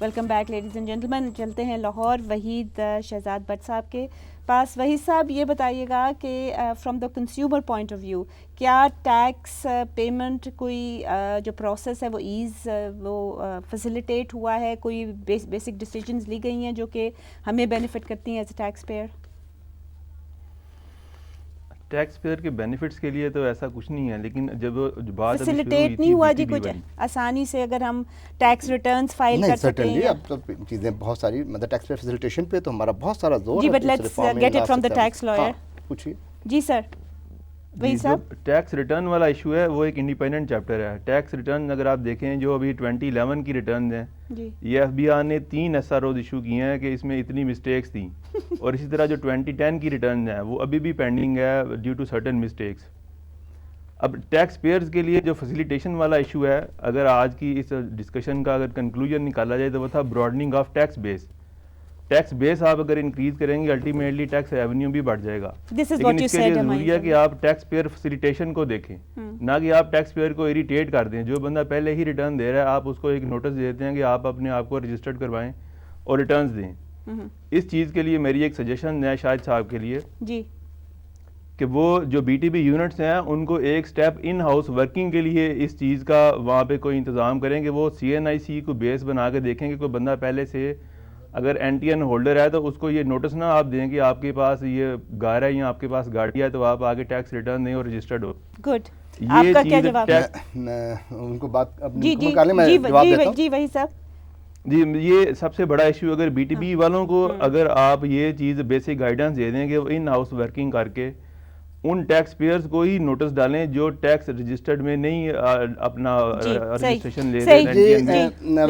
Welcome back ladies and gentlemen. چلتے ہیں Lahore Waheed Shahzad but صاحب کے پاس. وحید صاحب یہ بتائیے گا کہ from the consumer point of view کیا ٹیکس پیمنٹ کوئی جو پروسیس ہے وہ فیسیلیٹیٹ ہوا ہے, کوئی بیسک ڈیسیجنز لی گئی ہیں جو کہ ہمیں بینیفٹ کرتی ہیں as a taxpayer? Taxpayer کے بینیفٹس کے لیے تو ایسا کچھ نہیں ہے, لیکن جب بات فیسیلیٹیٹ نہیں ہوا جی کچھ آسانی سے اگر ہم ٹیکس ریٹرنز فائل کر سکتے ہیں. اب تو چیزیں بہت ساری مطلب ٹیکس پیئر فیسیلیٹیشن پہ تو ہمارا بہت سارا زور جی, but let's get it from the tax lawyer. پوچھیے جی سر. وہی صاحب ٹیکس ریٹرن والا ایشو ہے وہ ایک انڈیپینڈنٹ چیپٹر ہے. ٹیکس ریٹرن اگر آپ دیکھیں جو ابھی 2011 کی ریٹرنز ہیں, یہ ایف بی آر نے 3 SROs ایشو کیے ہیں کہ اس میں اتنی مسٹیکس تھیں, اور اسی طرح جو 2010 کی ریٹرنز ہیں وہ ابھی بھی پینڈنگ ہے ڈیو ٹو سرٹن مسٹیکس. اب ٹیکس پیئرز کے لیے جو فیسیلیٹیشن والا ایشو ہے, اگر آج کی اس ڈسکشن کا اگر کنکلوژن نکالا جائے تو وہ تھا براڈننگ آف ٹیکس بیس. ٹیکس بیس آپ اگر انکریز کریں گے الٹیمیٹلی ٹیکس ریونیو بھی بڑھ جائے گا, لیکن اس کے لیے ضروری ہے کہ آپ ٹیکس پیئر فیسیلیٹیشن کو دیکھیں, نہ کہ آپ ٹیکس پیئر کو اریٹیٹ کر دیں. جو بندہ پہلے ہی ریٹرن دے رہا ہے آپ اس کو ایک نوٹس دیتے ہیں کہ آپ اپنے آپ کو رجسٹرڈ کروائیں اور ریٹرنز دیں. اس چیز کے لیے میری ایک سجیشن ہے شاہد صاحب کے لیے جی کہ وہ جو BTB یونٹس ہیں ان کو ایک سٹیپ ان ہاؤس ورکنگ کے لیے اس چیز کا وہاں پہ کوئی انتظام کریں کہ وہ CNIC کو بیس بنا کے دیکھیں کہ کوئی بندہ پہلے سے اگر NTN ہولڈر ہے تو اس کو یہ نوٹس نہ آپ دیں کہ آپ کے پاس یہ گار ہے یا آپ کے پاس گاڑی ہے تو آپ آگے ٹیکس ریٹرن دیں اور رجسٹرڈ ہو. گڈ. آپ کا کیا جواب ہے؟ ان کو بات جی وہی صاحب. جی یہ سب سے بڑا ایشو اگر BTB والوں کو اگر آپ یہ چیز بیسک گائیڈنس دے دیں کہ وہ ان ہاؤس ورکنگ کر کے ان ٹیکس پیئرز کو ہی نوٹس ڈالیں جو ٹیکس رجسٹرڈ میں نہیں اپنا رجسٹریشن لے رہے ہیں. آپ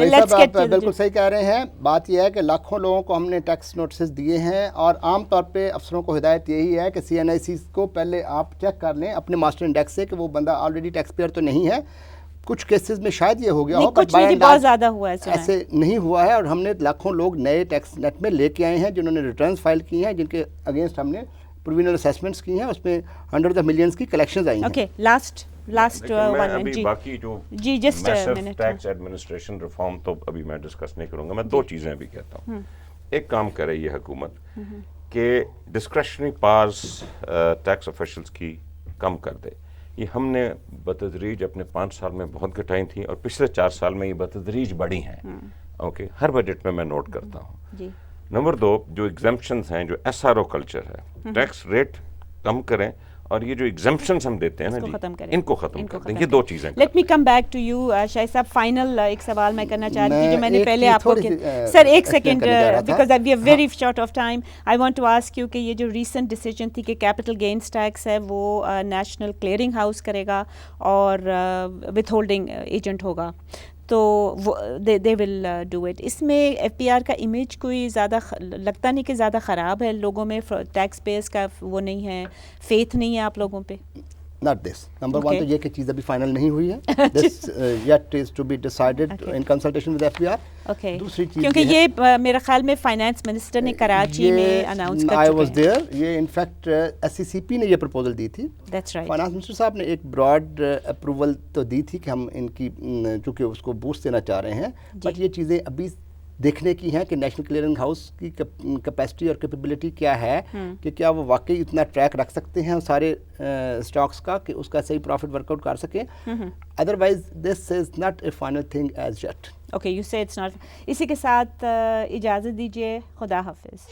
بالکل صحیح کہہ رہے ہیں. بات یہ ہے کہ لاکھوں لوگوں کو ہم نے ٹیکس نوٹسز دیے ہیں اور عام طور پہ افسروں کو ہدایت یہی ہے کہ CNIC کو پہلے آپ چیک کر لیں اپنے ماسٹر انڈیکس سے کہ وہ بندہ آلریڈی ٹیکس پیئر تو نہیں ہے. کچھ کیسز میں شاید یہ ہو گیا ہو, بہت زیادہ ہوا ہے ایسے نہیں ہوا ہے. اور ہم نے لاکھوں لوگ نئے ٹیکس نیٹ میں لے کے آئے ہیں جنہوں نے ریٹرنز فائل کی ہیں, جن کے اگینسٹ ہم نے پرووینل اسیسمنٹس کی ہیں, اس میں ہنڈریڈ آف ملینز کی کلیکشنز آئی ہیں. Okay last one minute. باقی جو ٹیکس ایڈمنسٹریشن ریفارم تو ابھی میں ڈسکس نہیں کروں گا. میں 2 چیزیں بھی کہتا ہوں. ایک کام کر رہی ہے حکومت کہ ڈسکریشنری پاورز ٹیکس آفیشلز کی کم کر دے. یہ ہم نے بتدریج اپنے 5 سال میں بہت گھٹائی تھیں اور پچھلے 4 سال میں یہ بتدریج بڑھی ہیں. اوکے ہر بجٹ میں میں نوٹ کرتا ہوں. نمبر 2 جو ایگزمپشنز ہیں, جو SRO کلچر ہے, ٹیکس ریٹ کم کریں اور یہ جو ایگزمپشنز ہم دیتے ہیں نا جی ان کو ختم کر دیں. یہ 2 چیزیں. Let me come back to you Shahid صاحب. فائنل ایک سوال میں کرنا چاہ رہی تھی جو میں نے پہلے آپ کو سر ایک second because we are very short of time. I want to ask you کہ یہ جو ریسنٹ ڈیسیجن تھی کہ کیپٹل گینز ٹیکس ہے وہ نیشنل کلیئرنگ ہاؤس کرے گا اور وتھ ہولڈنگ ایجنٹ ہوگا تو دے ول ڈو اٹ. اس میں FPR کا امیج کوئی زیادہ لگتا نہیں کہ زیادہ خراب ہے لوگوں میں, ٹیکس پیئرس کا وہ نہیں ہے, فیتھ نہیں ہے آپ لوگوں پہ؟ Not this. Number 1 تو یہ کہ چیز ابھی فائنل نہیں ہوئی ہے. This yet is to be decided in consultation with FPR. Okay. دوسری چیز کیونکہ یہ میرے خیال میں فائنانس منسٹر نے کراچی میں اناؤنس کر چکے ہیں. I was there. یہ انفیکٹ SCCP نے یہ پروپوزل دی تھی. That's right. فائنانس منسٹر صاحب نے ایک براڈ اپروول تو دی تھی کہ ہم ان کی چونکہ اس کو بوسٹ دینا چاہ رہے ہیں, بٹ یہ چیزیں ابھی دیکھنے کی ہیں کہ نیشنل کلیئرنگ ہاؤس کی کیپیسٹی اور کیپیبلٹی کیا ہے, کہ کیا وہ واقعی اتنا ٹریک رکھ سکتے ہیں سارے اسٹاکس کا کہ اس کا صحیح پروفٹ ورک آؤٹ کر سکیں. Otherwise this is not a final thing as yet. Okay you سے اٹس ناٹ. اسی کے ساتھ اجازت دیجیے. خدا حافظ.